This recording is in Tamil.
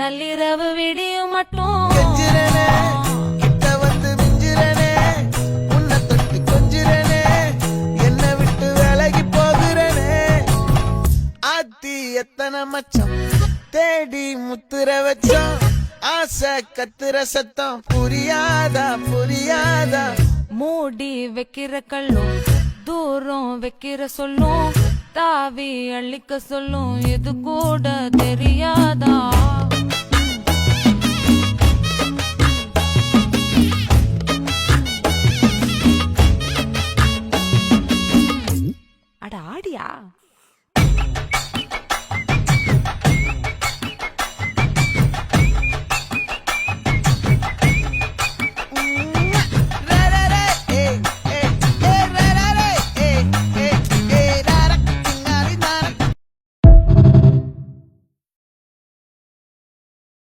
நள்ளிரவு விடியும் மட்டும் கெஞ்சிரனே கிட்ட வந்து மிஞ்சிரனே உன்னை தொட்டு கொஞ்சிரனே என்ன விட்டு விலகி போகிறனே ஆத்தி எத்தனை மச்சம் தேடி முத்துற வச்சோம் ஆசை கத்துற சத்தம் புரியாதா புரியாதா மூடி வைக்கிற கல்லும் தூரம் வைக்கிற சொல்லும் தாவி அள்ளிக்க சொல்லும் இது கூட தெரியாதா